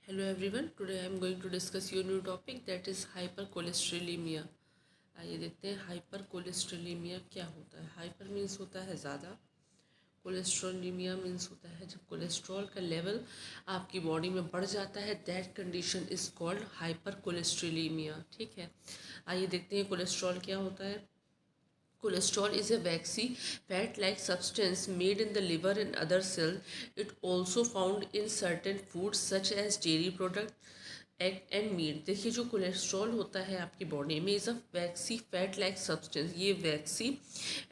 Hello everyone, today I am going to discuss your new topic that is hypercholesterolemia. आइए देखते हैं hypercholesterolaemia क्या होता है। हाइपर मीन्स होता है ज़्यादा, कोलेस्ट्रोलेमिया मीन्स होता है जब कोलेस्ट्रॉल का लेवल आपकी बॉडी में बढ़ जाता है, that condition is called hypercholesterolaemia. ठीक है, आइए देखते हैं कोलेस्ट्रॉल क्या होता है। Cholesterol is a waxy fat-like substance made in the liver and other cells. It also found in certain foods such as dairy products, egg and meat. देखिए जो कोलेस्ट्रॉल होता है आपकी बॉडी में is a waxy fat like substance. ये waxy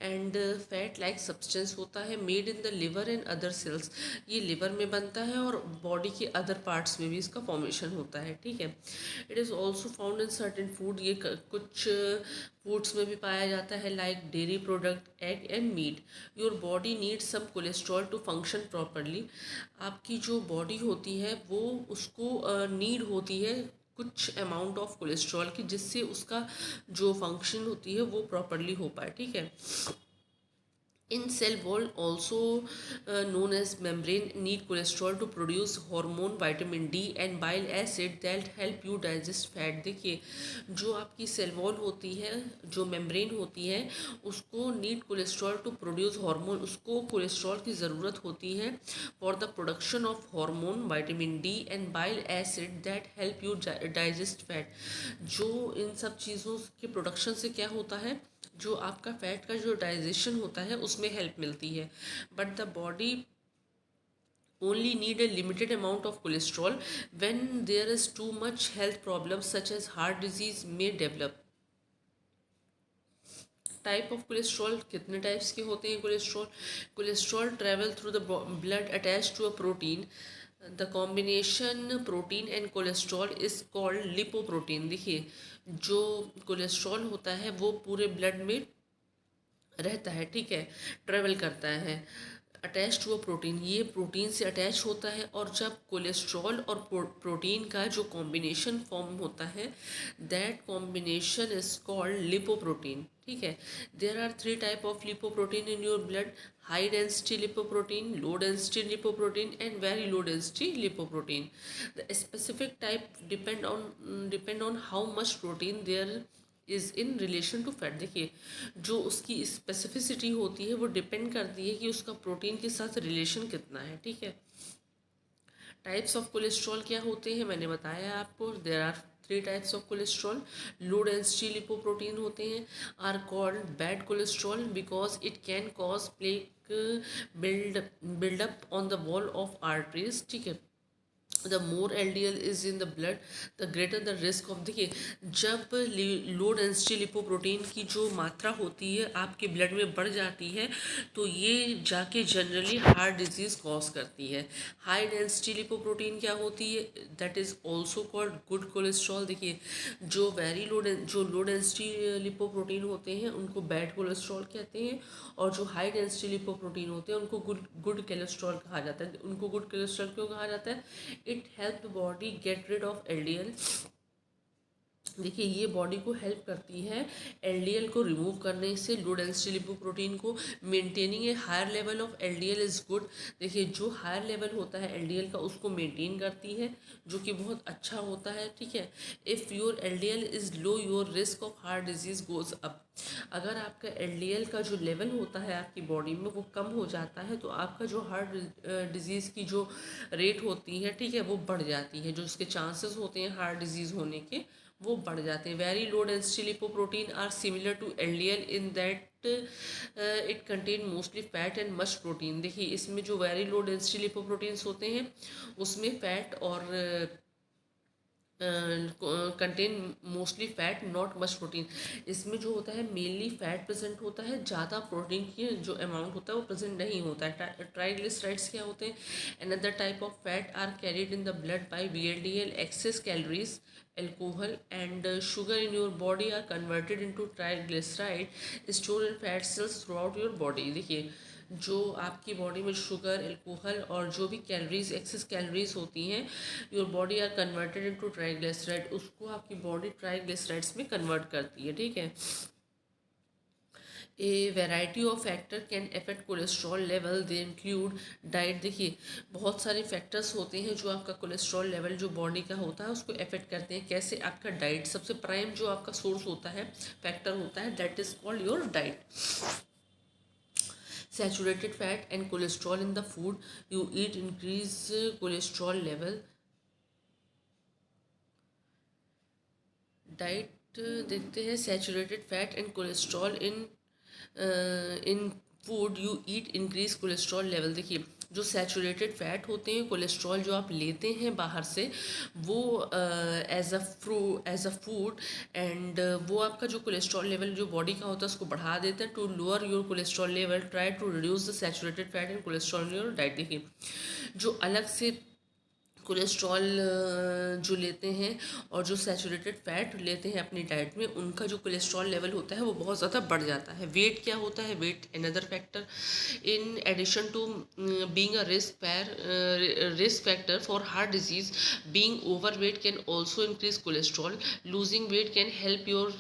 and fat like substance होता है made in the liver and other cells. ये लिवर में बनता है और बॉडी के अदर पार्ट्स में भी इसका फॉर्मेशन होता है। ठीक है, it is also found in certain food. ये कुछ फूड्स में भी पाया जाता है like dairy product, egg and meat. Your body needs some cholesterol to function properly. आपकी जो बॉडी होती है वो उसको नीड होती है कुछ अमाउंट ऑफ कोलेस्ट्रॉल की, जिससे उसका जो फंक्शन होती है वो प्रॉपरली हो पाए। ठीक है, in cell wall also known as membrane need cholesterol to produce hormone vitamin D and bile acid that help you digest fat। देखिए जो आपकी सेल वॉल होती है, जो मेम्ब्रेन होती है, उसको need cholesterol to produce hormone. उसको कोलेस्ट्रॉल की ज़रूरत होती है for the production of hormone vitamin D and bile acid that help you digest fat. जो इन सब चीज़ों के प्रोडक्शन से क्या होता है, जो आपका फैट का जो डाइजेशन होता है उसमें हेल्प मिलती है। But the body only need a limited amount of cholesterol. When there is too much health problems such as heart disease may develop। Type of cholesterol, कितने टाइप्स के होते हैं cholesterol. Cholesterol travel through the blood attach to a protein. The combination protein and cholesterol is called lipoprotein. देखिए जो cholesterol होता है वो पूरे ब्लड में रहता है। ठीक है, ट्रेवल करता है अटैच टू अ प्रोटीन। ये प्रोटीन से अटैच होता है और जब कोलेस्ट्रॉल और प्रोटीन का जो कॉम्बिनेशन फॉर्म होता है that combination is called lipoprotein. ठीक है, there are three type of lipoprotein in your blood: high density lipoprotein, low density lipoprotein and very low density lipoprotein. The specific type depend on how much protein there is in relation to fat. देखिए जो उसकी specificity होती है वो depend करती है कि उसका प्रोटीन के साथ रिलेशन कितना है। ठीक है, टाइप्स ऑफ कोलेस्ट्रॉल क्या होते हैं मैंने बताया आपको। There are three types of cholesterol. Low density lipoprotein होते हैं are called bad cholesterol because it can cause plaque buildup on the wall of arteries. ठीक है, the more LDL is in the blood the greater the risk of. देखिए जब लो density lipoprotein की जो मात्रा होती है आपके ब्लड में बढ़ जाती है तो ये जाके जनरली हार्ट डिजीज़ कॉज करती है। हाई डेंसिटी लिपोप्रोटीन क्या होती है, that is also called good cholesterol. देखिए जो जो लो डेंसिटी लिपोप्रोटीन होते हैं उनको बैड कोलेस्ट्रॉल कहते हैं, और जो हाई डेंसिटी लिपोप्रोटीन होते हैं उनको गुड कोलेस्ट्रॉल कहा जाता है। उनको गुड कोलेस्ट्रॉल क्यों कहा जाता है, it help body get rid of LDL। देखिए ये बॉडी को हेल्प करती है LDL को रिमूव करने से, लो डेंसिटी लिपोप्रोटीन को। Maintaining a higher level of LDL is good. देखिए जो हायर लेवल होता है LDL का उसको मेंटेन करती है, जो कि बहुत अच्छा होता है। ठीक है, if your LDL is low your risk of heart disease goes up. अगर आपका LDL का जो लेवल होता है आपकी बॉडी में वो कम हो जाता है तो आपका जो हार्ट डिजीज़ की जो रेट होती है, ठीक है, वो बढ़ जाती है। जो उसके चांसेस होते हैं हार्ट डिजीज़ होने के वो बढ़ जाते हैं। Very low density lipoprotein are similar to LDL in that it contain mostly fat and much protein. देखिए इसमें जो वेरी लो डेंसिटी लिपोप्रोटीन्स होते हैं उसमें फैट और contain mostly fat not much protein. इसमें जो होता है मेनली फैट प्रेजेंट होता है, ज़्यादा प्रोटीन की जो अमाउंट होता है वो प्रेजेंट नहीं होता है। ट्राइग्लिसराइड्स क्या होते हैं, another type of fat are carried in the blood by VLDL। Excess calories, alcohol and sugar in your body are converted into triglyceride stored in fat cells throughout your body। देखिए जो आपकी body में sugar, alcohol और जो भी calories, access calories होती हैं, your body are converted into triglyceride. उसको आपकी बॉडी ट्राइग्लिसराइड्स में कन्वर्ट करती है। ठीक है, ए variety of factor can affect cholesterol level, they include diet. देखिए बहुत सारे फैक्टर्स होते हैं जो आपका कोलेस्ट्रॉल लेवल जो बॉडी का होता है उसको अफेक्ट करते हैं। कैसे? आपका डाइट सबसे प्राइम जो आपका सोर्स होता है, फैक्टर होता है, that is called your diet. Saturated fat and cholesterol in the food you eat increase cholesterol level. Diet देखते हैं। Saturated fat and cholesterol in food you eat increase cholesterol level. देखिए जो saturated fat होते हैं, cholesterol जो आप लेते हैं बाहर से, वो एज अ फूड एंड वो आपका जो कोलेस्ट्रॉल लेवल जो बॉडी का होता है उसको बढ़ा देता है। To lower your cholesterol level try to reduce the saturated fat and cholesterol in your diet. देखिए जो अलग से कोलेस्ट्रॉल जो लेते हैं और जो सैचुरेटेड फैट लेते हैं अपनी डाइट में, उनका जो कोलेस्ट्रॉल लेवल होता है वो बहुत ज़्यादा बढ़ जाता है। वेट क्या होता है? Weight another factor in addition to being a risk factor for heart disease. Being overweight can also increase cholesterol. Losing weight can help your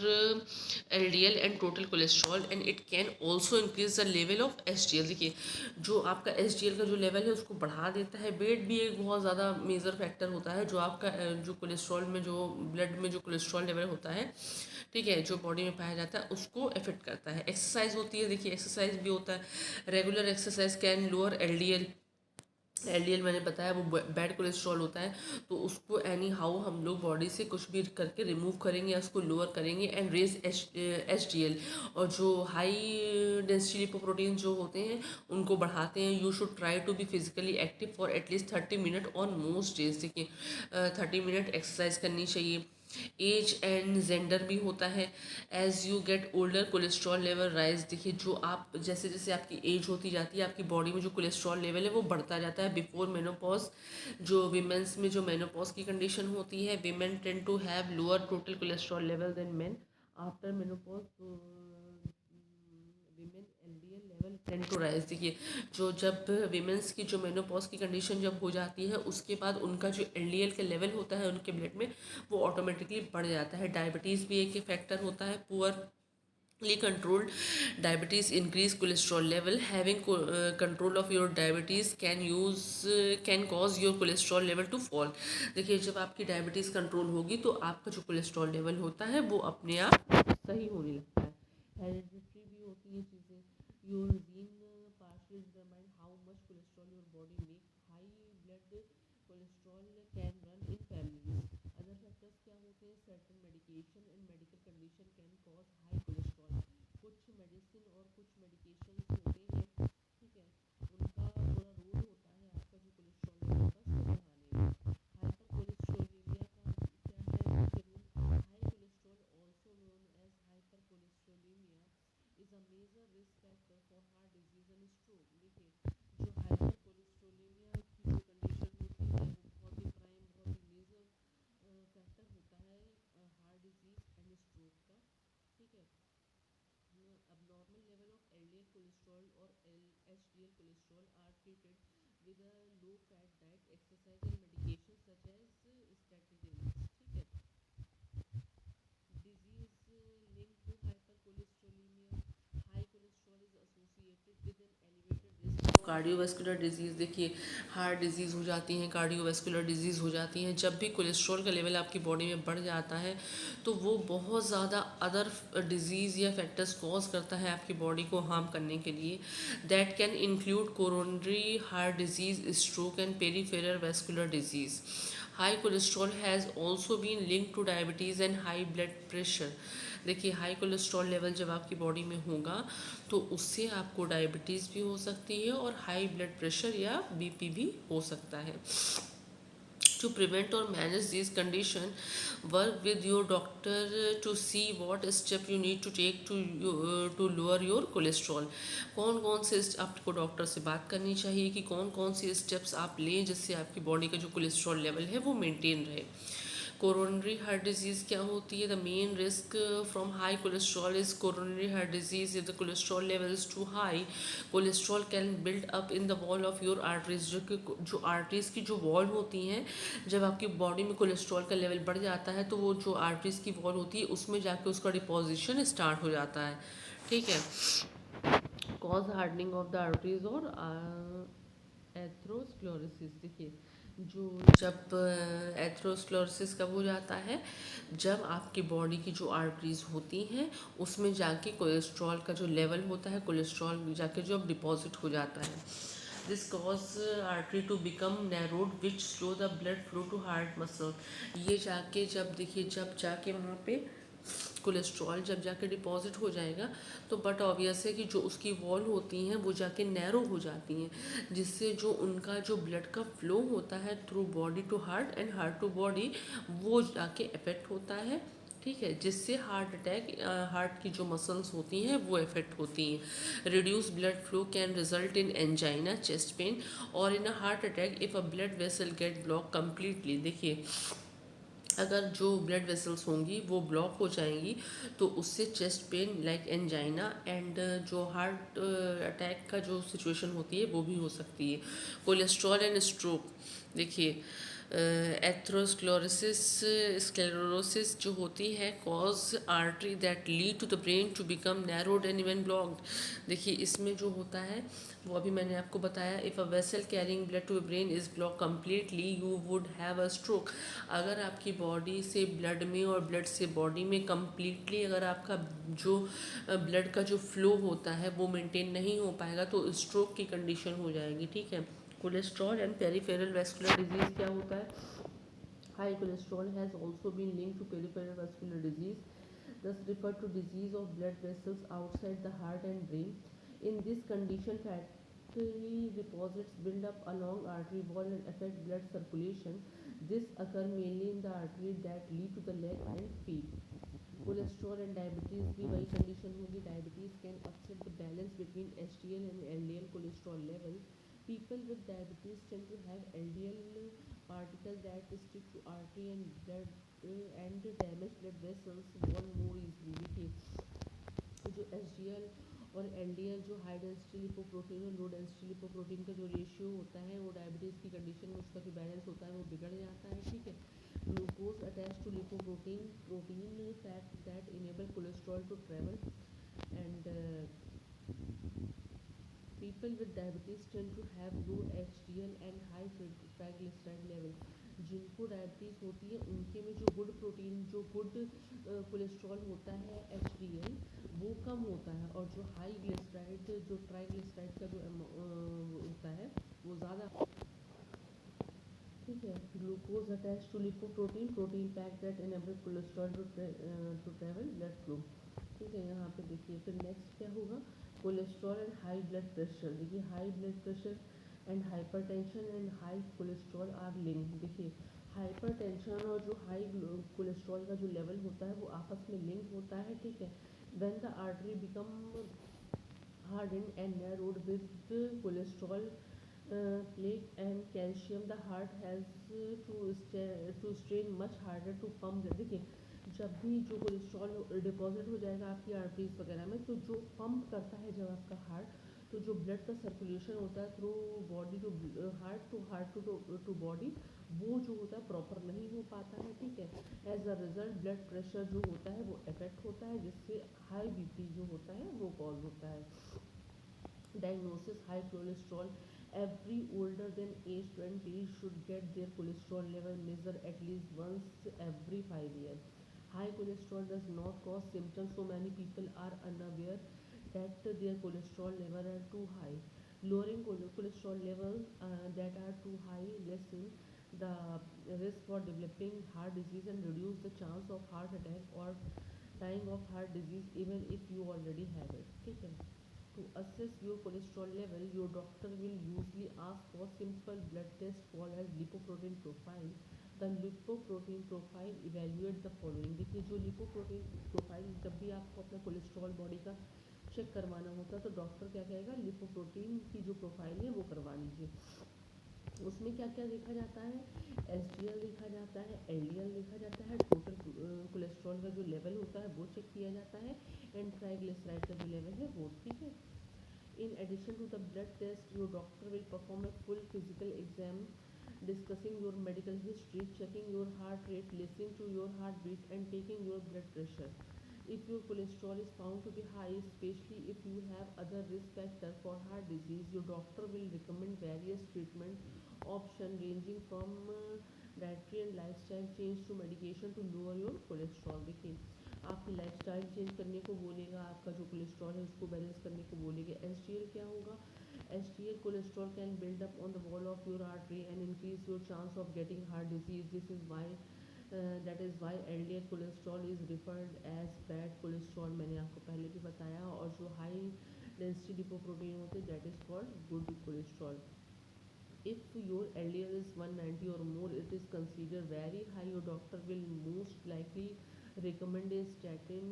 LDL and total cholesterol and it can also increase the level of HDL। देखिए जो आपका HDL का जो level है उसको बढ़ा देता है। वेट भी एक बहुत ज़्यादा मेजर फैक्टर होता है जो आपका जो कोलेस्ट्रॉल में जो ब्लड में जो कोलेस्ट्रॉल लेवल होता है, ठीक है, जो बॉडी में पाया जाता है उसको अफेक्ट करता है। एक्सरसाइज होती है, देखिए एक्सरसाइज भी होता है। Regular exercise can lower LDL मैंने बताया वो बैड कोलेस्ट्रॉल होता है, तो उसको एनी हाउ हम लोग बॉडी से कुछ भी करके रिमूव करेंगे या उसको लोअर करेंगे एंड रेज HDL। और जो हाई डेंसिटी लिपोप्रोटीन जो होते हैं उनको बढ़ाते हैं। You should try to be physically active for at least 30 minute on most days. देखिए 30 मिनट एक्सरसाइज करनी चाहिए। एज एंड जेंडर भी होता है। As you get older cholesterol level rise. देखिए जो आप जैसे जैसे आपकी एज होती जाती है आपकी बॉडी में जो कोलेस्ट्रॉल लेवल है वो बढ़ता जाता है। बिफोर मेनोपॉज जो वीमेंस में जो मेनोपॉज की कंडीशन होती है, women tend to have lower total cholesterol level than men. After menopause women LDL level tend to rise. देखिए जो जब विमेंस की जो मेनोपॉज की कंडीशन जब हो जाती है उसके बाद उनका जो LDL का लेवल होता है उनके ब्लड में वो ऑटोमेटिकली बढ़ जाता है। डायबिटीज़ भी एक फैक्टर होता है। Poorly controlled diabetes increase cholesterol level. Having control of your diabetes can cause your cholesterol level to fall. देखिए जब आपकी डायबिटीज़ कंट्रोल होगी तो आपका जो कोलेस्ट्रॉल लेवल होता है वो अपने आप सही होने लगता है। हेरिडिटरी भी होती है चीज़ें। Your gene partly determine how much cholesterol your body make. High blood cholesterol can run in families. Other factors क्या होते हैं? Certain medication and medical condition can cause high cholesterol. कुछ मेडिसिन और कुछ मेडिकेशन होते हैं, ठीक है, उनका थोड़ा रोल होता है आपका जो कोलेस्ट्रॉल लेवल होता है उसको बढ़ाने में। हाइपर कोलेस्ट्रोलेमिया का क्या है मुख्य rule? High cholesterol also known as hypercholesterolemia is a major risk factor for heart disease and stroke. देखिए जो हाइपर कोलेस्ट्रोलेमिया की जो कंडीशन होती है वो बहुत ही प्राइम बहुत ही मेजर फैक्टर होता है हार्ट डिजीज एंड स्ट्रोक का, ठीक है। अब normal level of LDL cholesterol और HDL cholesterol are treated with a low fat diet, exercise and medication such as statin, ठीक है। Disease linked to hypercholesterolemia. High cholesterol is associated with an elevated risk of cardiovascular disease। देखिए heart disease हो जाती हैं, cardiovascular disease हो जाती हैं। जब भी कोलेस्ट्रॉल का लेवल आपकी बॉडी में बढ़ जाता है तो वो बहुत ज़्यादा अदर डिजीज़ या फैक्टर्स कॉज करता है आपकी बॉडी को हार्म करने के लिए। That can include coronary heart disease, stroke and peripheral vascular disease. High cholesterol has also been link to diabetes and high blood pressure. देखिए हाई कोलेस्ट्रॉल लेवल जब आपकी बॉडी में होगा तो उससे आपको डायबिटीज़ भी हो सकती है और हाई ब्लड प्रेशर या BP भी हो सकता है। To prevent or manage these condition, work with your doctor to see what step you need to take to lower your cholesterol। कौन कौन से आपको डॉक्टर से बात करनी चाहिए कि कौन कौन से स्टेप्स आप लें जिससे आपकी बॉडी का जो कोलेस्ट्रॉल लेवल है वो मेंटेन रहे। कोरोनरी हार्ट डिजीज़ क्या होती है? The main risk from high cholesterol is coronary heart disease. If the cholesterol level is too high, cholesterol can build up in the wall of your arteries. जो arteries की जो wall होती हैं, जब आपकी बॉडी में कोलेस्ट्रॉल का level बढ़ जाता है तो वो जो आर्टरीज की वॉल होती है उसमें जाके उसका डिपोजिशन स्टार्ट हो जाता है, ठीक है। Cause hardening of the arteries और एथ्रोस्क्लेरोसिस। देखिए, जो जब एथ्रोस्क्लेरोसिस कब हो जाता है, जब आपकी बॉडी की जो आर्टरीज होती हैं उसमें जाके कोलेस्ट्रॉल का जो लेवल होता है, कोलेस्ट्रॉल जाके जो अब डिपॉजिट हो जाता है। This cause artery to become narrowed which slow the blood flow to heart muscle. ये जाके जब देखिए, जब जाके वहाँ पे कोलेस्ट्रॉल जब जाके डिपॉजिट हो जाएगा, तो बट ऑब्वियस है कि जो उसकी वॉल होती हैं वो जाके नैरो हो जाती हैं, जिससे जो उनका जो ब्लड का फ्लो होता है through body to heart and heart to body, वो जाके इफेक्ट होता है। ठीक है, जिससे हार्ट अटैक, हार्ट की जो मसल्स होती हैं वो इफेक्ट होती हैं। Reduce blood flow can result in angina, chest pain और in a heart attack if a blood vessel get block completely. देखिए, अगर जो ब्लड वेसल्स होंगी वो ब्लॉक हो जाएंगी तो उससे chest pain like angina and जो हार्ट अटैक का जो सिचुएशन होती है वो भी हो सकती है। Cholesterol and stroke. देखिए, एथ्रोस्क्लेरोसिस स्क्लेरोसिस जो होती है cause artery that lead to the brain to become narrowed and even blocked. देखिए, इसमें जो होता है वो अभी मैंने आपको बताया, if a vessel carrying blood to brain is block completely you would have a stroke. अगर आपकी बॉडी से ब्लड में और ब्लड से बॉडी में कम्प्लीटली अगर आपका जो ब्लड का जो फ्लो होता है वो मेंटेन नहीं हो पाएगा तो स्ट्रोक की कंडीशन हो जाएगी। ठीक है। Cholesterol and peripheral vascular disease क्या होता है? High cholesterol has also been linked to peripheral vascular disease, thus referred to disease of blood vessels outside the heart and brain. In this condition, fatty deposits build up along artery wall and affect blood circulation. This occur mainly in the arteries that lead to the leg and feet. Cholesterol and diabetes भी वही condition होगी। Diabetes can upset the balance between HDL and LDL cholesterol level. People with diabetes tend to have LDL particles that stick to artery and blood and damage blood vessels wall more easily। देखिए, जो HDL और LDL जो high density lipoprotein और लो density lipoprotein का जो ratio होता है वो डायबिटीज़ की कंडीशन में उसका जो बैलेंस होता है वो बिगड़ जाता है। ठीक है। Glucose attach to lipoprotein protein fat that enable cholesterol to travel and people with diabetes tend to have low HDL and high triglyceride level। जिनको डायबिटीज़ होती है उनके में जो गुड प्रोटीन, जो गुड कोलेस्ट्रॉल होता है HDL, वो कम होता है और जो हाई ग्लिसराइड, जो ट्राइग्लिसराइड का जो होता है वो ज़्यादा। ठीक है। Glucose attach to lipoprotein protein pack that enable cholesterol to travel blood flow. ठीक है। यहाँ पे देखिए, फिर नेक्स्ट क्या होगा? Cholesterol and high blood pressure. देखिए, high blood pressure and hypertension and high cholesterol are link. देखिए, हाइपरटेंशन और जो हाई कोलेस्ट्रॉल का जो लेवल होता है वो आपस में लिंक होता है। ठीक है। When the artery become hardened and narrowed with cholesterol plaque and calcium, the heart has to strain much harder to pump blood। देखिए, जब भी जो कोलेस्ट्रॉल डिपॉजिट हो जाएगा आपकी आर्टरीज वगैरह में, तो जो पंप करता है जब आपका हार्ट, तो जो ब्लड का सर्कुलेशन होता है through body to heart to body, वो जो होता है प्रॉपर नहीं हो पाता है। ठीक है। As a result blood pressure जो होता है वो इफेक्ट होता है, जिससे हाई बीपी जो होता है वो कॉज होता है। Diagnosis: high cholesterol. Every older than age 20 should get their cholesterol level measured at least once every 5 years. High cholesterol does not cause symptoms, so many people are unaware that their cholesterol level are too high. Lowering cholesterol levels that are too high lessen the risk for developing heart disease and reduce the chance of heart attack or dying of heart disease even if you already have it। ठीक है। To assess your cholesterol level, your doctor will usually ask for simple blood test called as lipoprotein profile. The lipoprotein profile evaluate the following। देखिए, जो lipoprotein profile, जब भी आपको अपना cholesterol body का check करवाना होता है तो डॉक्टर क्या कहेगा, लिपोप्रोटीन की जो प्रोफाइल है वो करवा लीजिए। उसमें क्या क्या देखा जाता है? HDL देखा जाता है, LDL देखा जाता है, टोटल कोलेस्ट्रॉल का जो लेवल होता है वो चेक किया जाता है एंड ट्राइग्लिसराइड का जो लेवल है वो। ठीक है। In addition to the blood test, your doctor will perform a full physical exam, discussing your medical history, checking your heart rate, listening to your heartbeat, and taking your blood pressure. If your cholesterol is found to be high, especially if you have other risk factor for heart disease, your doctor will recommend various treatment option ranging from dietary and lifestyle change to medication to lower your cholesterol. देखिए, आपकी lifestyle change करने को बोलेगा, आपका जो cholesterol है उसको balance करने को बोलेगा। एचडीएल क्या होगा? HDL cholesterol can build up on the wall of your artery and increase your chance of getting heart disease. This is why that is why LDL cholesterol is referred as bad cholesterol. मैंने आपको पहले भी बताया। और जो high density lipoprotein होते हैं that is called good cholesterol. If your LDL is 190 or more, it is considered very high. Your doctor will most likely recommend a statin.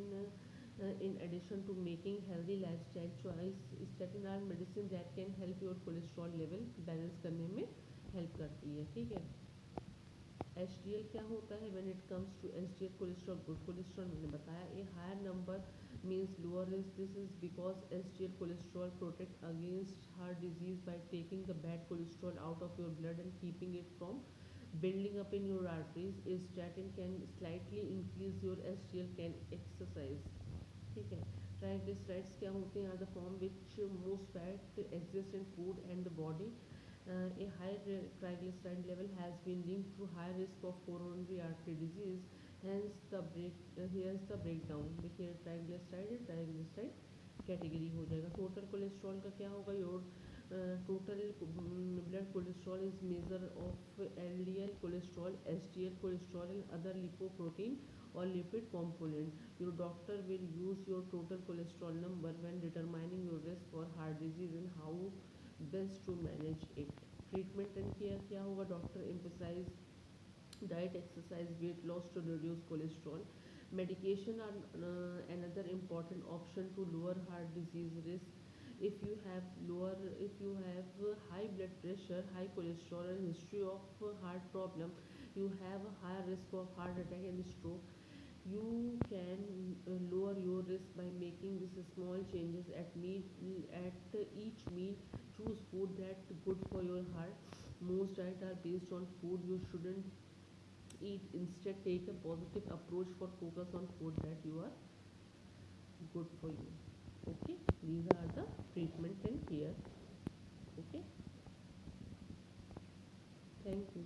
In addition to making healthy lifestyle choice, statin are medicine that can help your cholesterol level balance करने में help करती है। ठीक है। HDL क्या होता है? When it comes to HDL cholesterol, good cholesterol मैंने बताया। A higher number means lower risk. This is because HDL cholesterol protect against heart disease by taking the bad cholesterol out of your blood and keeping it from building up in your arteries. A statin can slightly increase your HDL can exercise। ठीक है। Triglycerides क्या होते हैं? Are the form which most fat exist in food and the body. A high triglyceride level has been linked to high risk of coronary artery disease. Hence here's the breakdown। देखिए triglyceride category हो जाएगा। Total cholesterol का क्या होगा? Your total blood cholesterol is measure of LDL cholesterol, HDL cholesterol and other lipoprotein or lipid component. Your doctor will use your total cholesterol number when determining your risk for heart disease and how best to manage it. Treatment and care क्या होगा? Doctor emphasize diet, exercise, weight loss to reduce cholesterol. Medication are another important option to lower heart disease risk. If you have high blood pressure, high cholesterol and history of heart problem, you have a higher risk of heart attack and stroke. You can lower your risk by making these small changes at each meal. Choose food that good for your heart. Most diets are based on food you shouldn't eat. Instead, take a positive approach for focus on food that you are good for you. Okay, these are the treatment and care. Okay, thank you.